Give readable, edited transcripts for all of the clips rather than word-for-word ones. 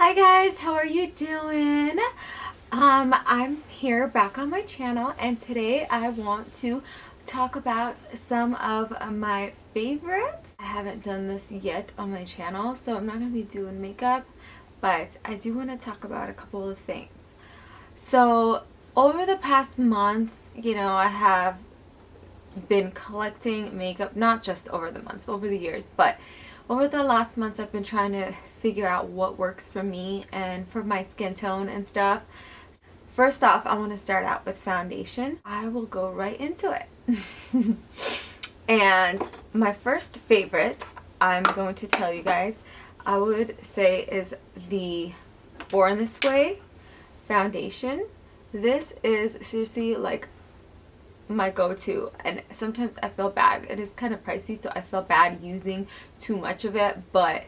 Hi guys, how are you doing? I'm here back on my channel, and today I want to talk about some of my favorites. I haven't done this yet on my channel, so I'm not going to be doing makeup, but I do want to talk about a couple of things. So over the past months, I have been collecting makeup, not just over the months, over the years, but over the last months I've been trying to figure out what works for me and for my skin tone and stuff. First off, I want to start out with foundation. I will go right into it. And my first favorite, I'm going to tell you guys, I would say is the Born This Way foundation. This is seriously like my go-to, and sometimes I feel bad. It is kind of pricey, so I feel bad using too much of it, but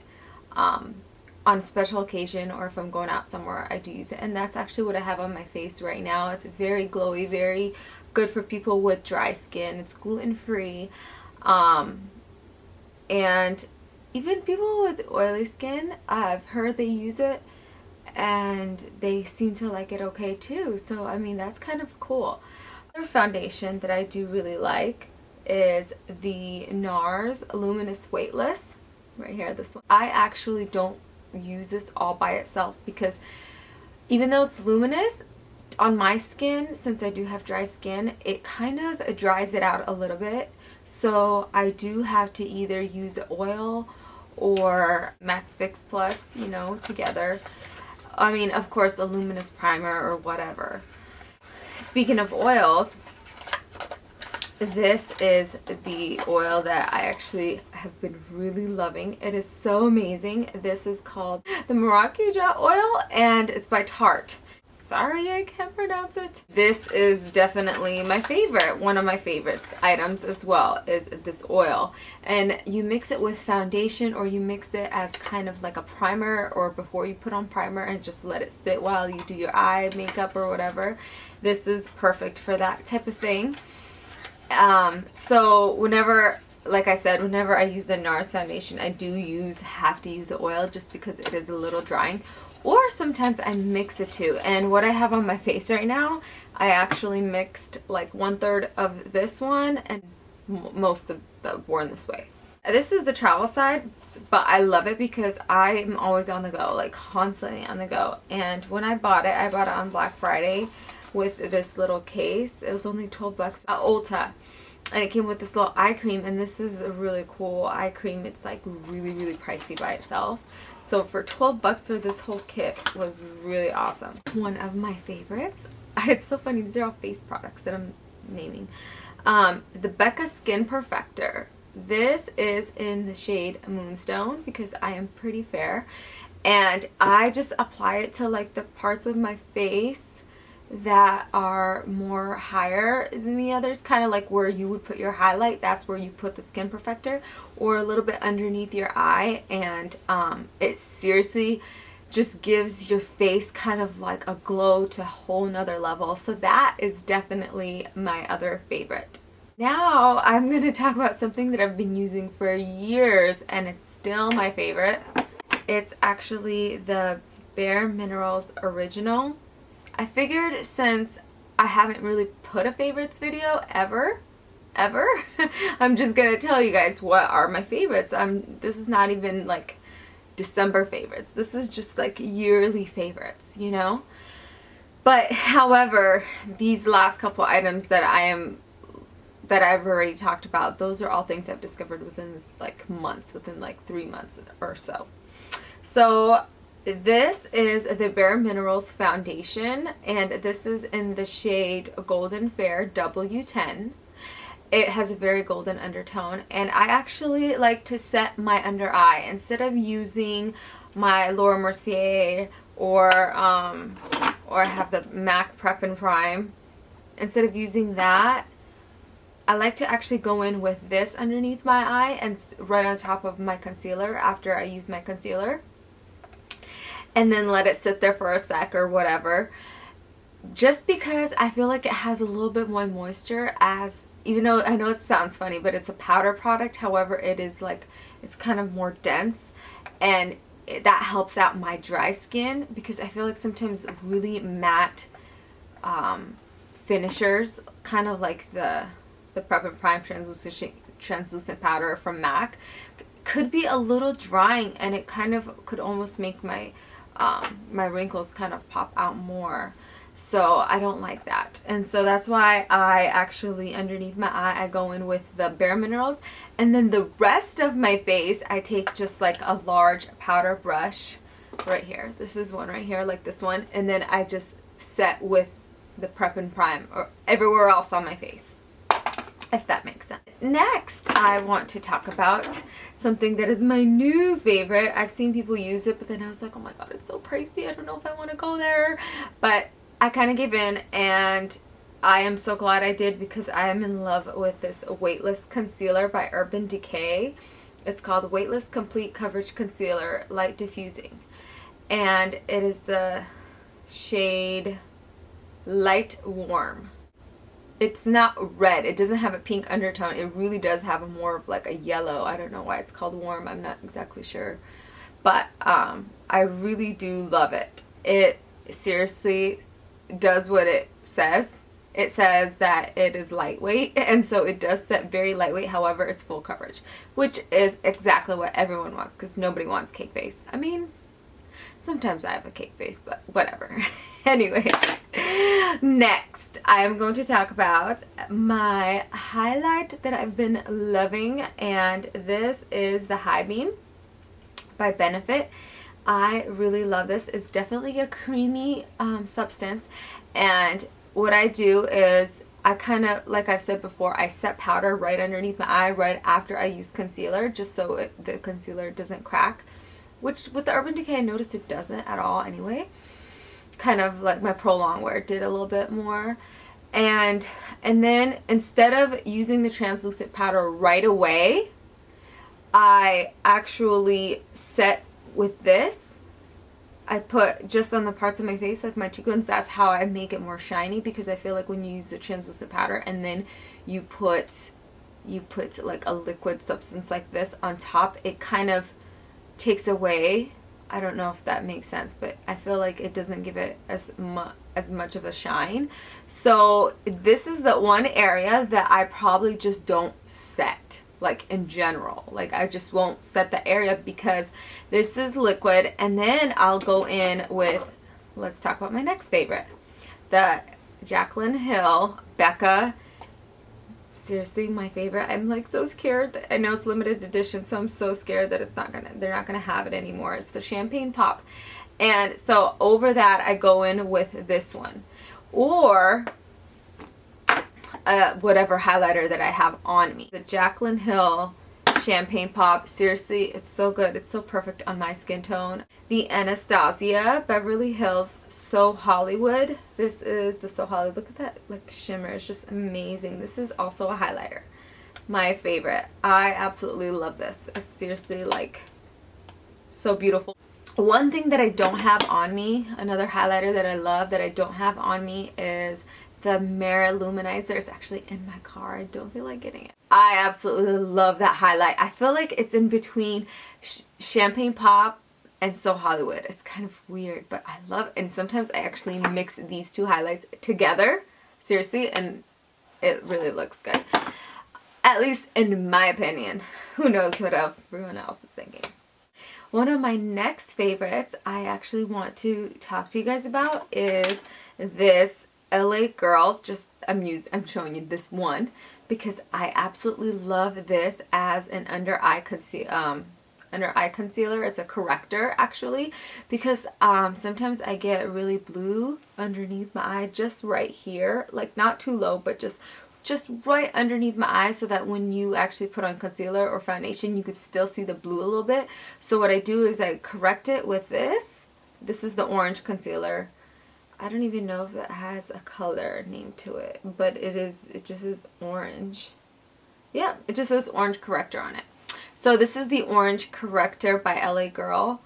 on special occasion or if I'm going out somewhere, I do use it. And that's actually what I have on my face right now. It's very glowy, very good for people with dry skin. It's gluten-free, and even people with oily skin, I've heard they use it and they seem to like it okay too. So I mean, that's kind of cool. Another foundation that I do really like is the NARS Luminous Weightless. Right here, this one. I actually don't use this all by itself because even though it's luminous, on my skin, since I do have dry skin, it kind of dries it out a little bit. So I do have to either use oil or MAC Fix Plus, together. I mean, of course, a luminous primer or whatever. Speaking of oils, this is the oil that I actually have been really loving. It is so amazing. This is called the Maracuja oil, and it's by Tarte. Sorry, I can't pronounce it. This is definitely my favorite. One of my favorites items as well is this oil. And you mix it with foundation, or you mix it as kind of like a primer, or before you put on primer, and just let it sit while you do your eye makeup or whatever. This is perfect for that type of thing. So whenever, like I said, whenever I use the NARS foundation, I do have to use the oil just because it is a little drying. Or sometimes I mix the two. And what I have on my face right now, I actually mixed like 1/3 of this one and most of the Born This Way. This is the travel side, but I love it because I'm always on the go, like constantly on the go. And when I bought it on Black Friday with this little case. It was only 12 bucks at Ulta. And it came with this little eye cream, and this is a really cool eye cream. It's like really pricey by itself. So for 12 bucks for this whole kit was really awesome. One of my favorites. It's so funny, these are all face products that I'm naming. The Becca Skin Perfector. This is in the shade Moonstone because I am pretty fair. And I just apply it to like the parts of my face that are more higher than the others, kind of like where you would put your highlight. That's where you put the Skin Perfector, or a little bit underneath your eye, and it seriously just gives your face kind of like a glow to a whole nother level. So that is definitely my other favorite. Now I'm going to talk about something that I've been using for years and it's still my favorite. It's actually the Bare Minerals Original. I figured since I haven't really put a favorites video ever, I'm just gonna tell you guys what are my favorites. This is not even like December favorites. This is just like yearly favorites, But however, these last couple items that I've already talked about, those are all things I've discovered within like months, within like 3 months or so. So this is the Bare Minerals foundation, and this is in the shade Golden Fair W10. It has a very golden undertone, and I actually like to set my under eye instead of using my Laura Mercier or I have the MAC Prep and Prime. Instead of using that, I like to actually go in with this underneath my eye and right on top of my concealer after I use my concealer, and then let it sit there for a sec or whatever, just because I feel like it has a little bit more moisture, as even though I know it sounds funny, but it's a powder product. However, it is like, it's kind of more dense, and that helps out my dry skin, because I feel like sometimes really matte finishers, kind of like the Prep and Prime translucent powder from MAC, could be a little drying, and it kind of could almost make my my wrinkles kind of pop out more. So I don't like that, and so that's why I actually, underneath my eye, I go in with the Bare Minerals, and then the rest of my face I take just like a large powder brush right here. This is one right here, like this one, and then I just set with the Prep and Prime or everywhere else on my face, if that makes sense. Next, I want to talk about something that is my new favorite. I've seen people use it, but then I was like, oh my god, it's so pricey, I don't know if I want to go there, but I kind of gave in, and I am so glad I did, because I am in love with this Weightless Concealer by Urban Decay. It's called Weightless Complete Coverage Concealer Light Diffusing, and it is the shade Light Warm. It's not red, it doesn't have a pink undertone, it really does have more of like a yellow. I don't know why it's called warm, I'm not exactly sure, but I really do love it. It seriously does what it says. It says that it is lightweight, and so it does set very lightweight. However, it's full coverage, which is exactly what everyone wants, because nobody wants cake face. I mean, sometimes I have a cake face, but whatever. Anyways, next I am going to talk about my highlight that I've been loving, and this is the High Beam by Benefit. I really love this. It's definitely a creamy substance, and what I do is I kind of, like I've said before, I set powder right underneath my eye right after I use concealer, just so the concealer doesn't crack, which with the Urban Decay I noticed it doesn't at all anyway. Kind of like my Prolong where it did a little bit more. And then instead of using the translucent powder right away, I actually set with this. I put just on the parts of my face, like my cheekbones. That's how I make it more shiny, because I feel like when you use the translucent powder and then you put like a liquid substance like this on top, it kind of takes away, I don't know if that makes sense, but I feel like it doesn't give it as much of a shine. So this is the one area that I probably just don't set, like in general. Like I just won't set the area, because this is liquid. And then I'll go in with, let's talk about my next favorite, the Jaclyn Hill Becca. Seriously, my favorite. I'm like so scared. I know it's limited edition, so I'm so scared that they're not gonna have it anymore. It's the Champagne Pop. And so over that I go in with this one, or whatever highlighter that I have on me. The Jaclyn Hill Champagne Pop. Seriously, it's so good. It's so perfect on my skin tone. The Anastasia Beverly Hills So Hollywood. This is the So Hollywood. Look at that like shimmer. It's just amazing. This is also a highlighter. My favorite. I absolutely love this. It's seriously like so beautiful. One thing that I don't have on me, another highlighter that I love that I don't have on me, is the Merit Luminizer. It's actually in my car. I don't feel like getting it. I absolutely love that highlight. I feel like it's in between Champagne Pop and So Hollywood. It's kind of weird, but I love it. And sometimes I actually mix these two highlights together, seriously, and it really looks good. At least in my opinion. Who knows what everyone else is thinking. One of my next favorites I actually want to talk to you guys about is this LA Girl. I'm showing you this one because I absolutely love this as an under eye concealer. It's a corrector actually, because sometimes I get really blue underneath my eye, just right here, like not too low, but just right underneath my eye, so that when you actually put on concealer or foundation, you could still see the blue a little bit. So what I do is I correct it with this. This is the orange concealer. I don't even know if it has a color name to it, but it just says orange. Yeah, it just says orange corrector on it. So this is the orange corrector by LA Girl.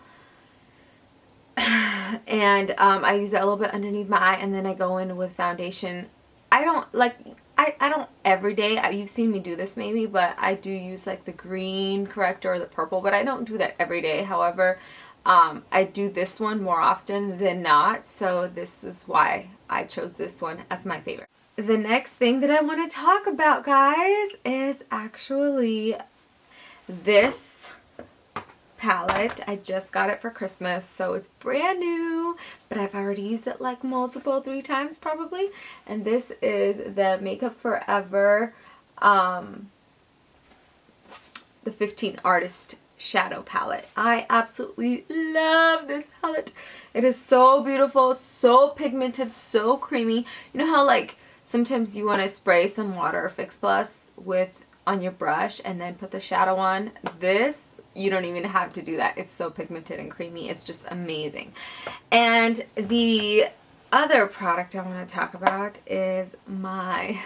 And I use it a little bit underneath my eye, and then I go in with foundation. I don't every day. You've seen me do this maybe, but I do use like the green corrector or the purple, but I don't do that every day. However, I do this one more often than not, so this is why I chose this one as my favorite. The next thing that I want to talk about, guys, is actually this palette. I just got it for Christmas, so it's brand new, but I've already used it like multiple, 3 times probably. And this is the Makeup Forever, the 15 Artist Shadow Palette. I absolutely love this palette. It is so beautiful, so pigmented, so creamy. You know how like sometimes you want to spray some water or Fix Plus on your brush and then put the shadow on? This, you don't even have to do that. It's so pigmented and creamy. It's just amazing. And the other product I want to talk about is my...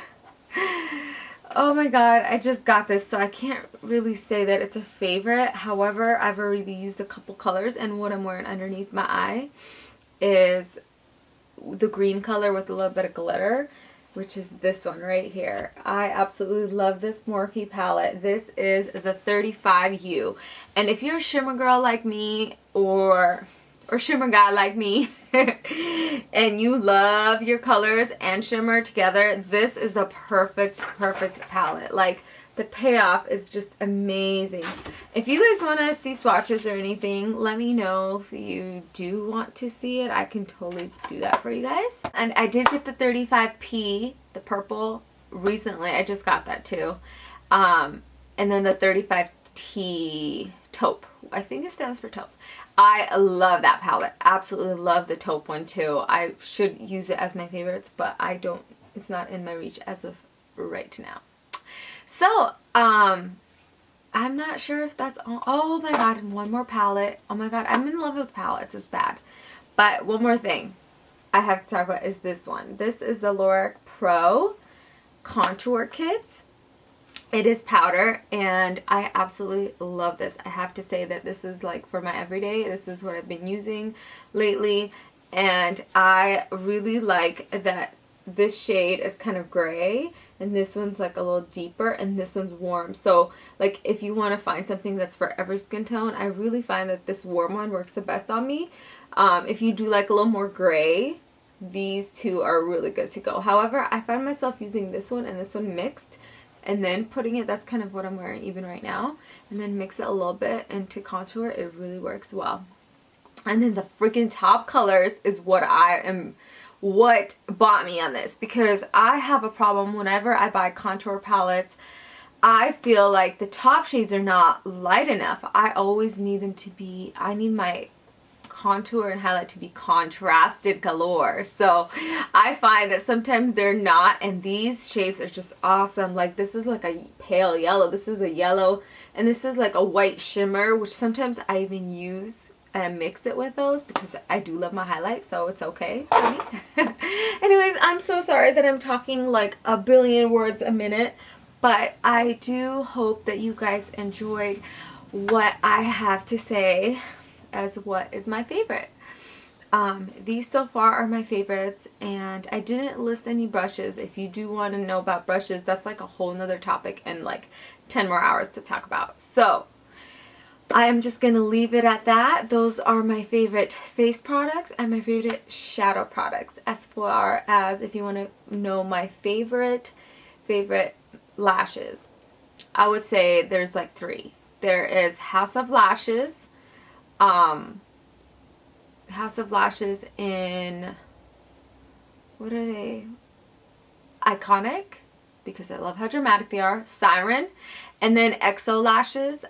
Oh my god, I just got this, so I can't really say that it's a favorite. However, I've already used a couple colors, and what I'm wearing underneath my eye is the green color with a little bit of glitter, which is this one right here. I absolutely love this Morphe palette. This is the 35U. And if you're a shimmer girl like me, or shimmer guy like me, and you love your colors and shimmer together, this is the perfect palette. Like, the payoff is just amazing. If you guys want to see swatches or anything, let me know. If you do want to see it, I can totally do that for you guys. And I did get the 35P, the purple, recently. I just got that too. And then the 35T taupe. I think it stands for taupe. I love that palette. Absolutely love the taupe one too. I should use it as my favorites, but I don't. It's not in my reach as of right now. So, I'm not sure if that's all. Oh my god, and one more palette. Oh my god, I'm in love with palettes. It's bad. But one more thing I have to talk about is this one. This is the Lorac Pro Contour Kits. It is powder, and I absolutely love this. I have to say that this is like for my everyday. This is what I've been using lately, and I really like that this shade is kind of gray, and this one's like a little deeper, and this one's warm. So like if you want to find something that's for every skin tone, I really find that this warm one works the best on me. If you do like a little more gray, these two are really good to go. However, I find myself using this one and this one mixed, and then putting it, that's kind of what I'm wearing even right now, and then mix it a little bit into contour. It really works well. And then the freaking top colors is what bought me on this, because I have a problem whenever I buy contour palettes. I feel like the top shades are not light enough. I always need them to be, I need my contour and highlight to be contrasted galore. So I find that sometimes they're not, and these shades are just awesome. Like this is like a pale yellow, this is a yellow, and this is like a white shimmer, which sometimes I even use and mix it with those because I do love my highlight, so it's okay for me. Anyways, I'm so sorry that I'm talking like a billion words a minute, but I do hope that you guys enjoyed what I have to say as what is my favorite. These so far are my favorites, and I didn't list any brushes. If you do want to know about brushes, that's like a whole nother topic and like 10 more hours to talk about. So I am just going to leave it at that. Those are my favorite face products and my favorite shadow products. As far as if you want to know my favorite lashes, I would say there's like 3. There is House of Lashes. House of Lashes in, what are they? Iconic, because I love how dramatic they are. Siren. And then EXO lashes.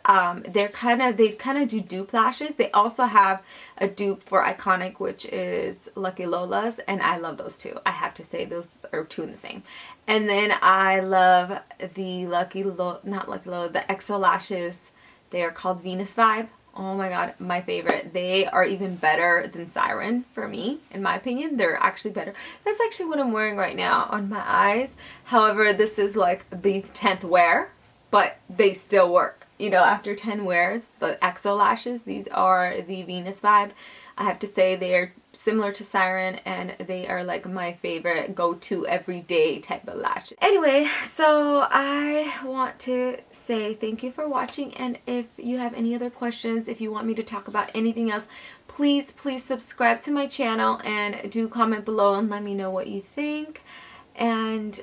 They kind of do dupe lashes. They also have a dupe for Iconic, which is Lucky Lola's, and I love those too. I have to say those are 2 in the same. And then I love the the EXO lashes. They are called Venus Vibe. Oh my god, my favorite. They are even better than Siren for me, in my opinion. They're actually better. That's actually what I'm wearing right now on my eyes. However, this is like the 10th wear, but they still work. You know, after 10 wears, the EXO lashes, these are the Venus Vibe. I have to say they are similar to Siren, and they are like my favorite go-to everyday type of lash. Anyway, so I want to say thank you for watching, and if you have any other questions, if you want me to talk about anything else, please subscribe to my channel and do comment below and let me know what you think. And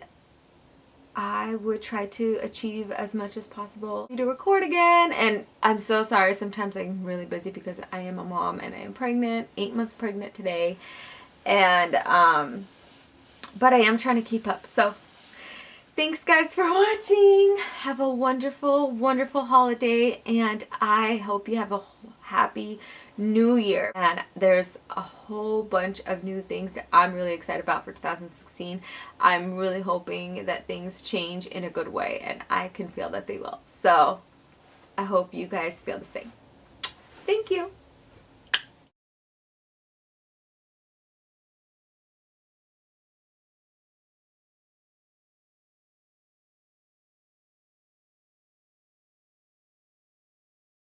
I would try to achieve as much as possible to record again. And I'm so sorry, sometimes I'm really busy because I am a mom and I am pregnant, 8 months pregnant today. And but I am trying to keep up. So thanks guys for watching. Have a wonderful, wonderful holiday, and I hope you have a happy new year. And there's a whole bunch of new things that I'm really excited about for 2016. I'm really hoping that things change in a good way, and I can feel that they will. So I hope you guys feel the same. Thank you.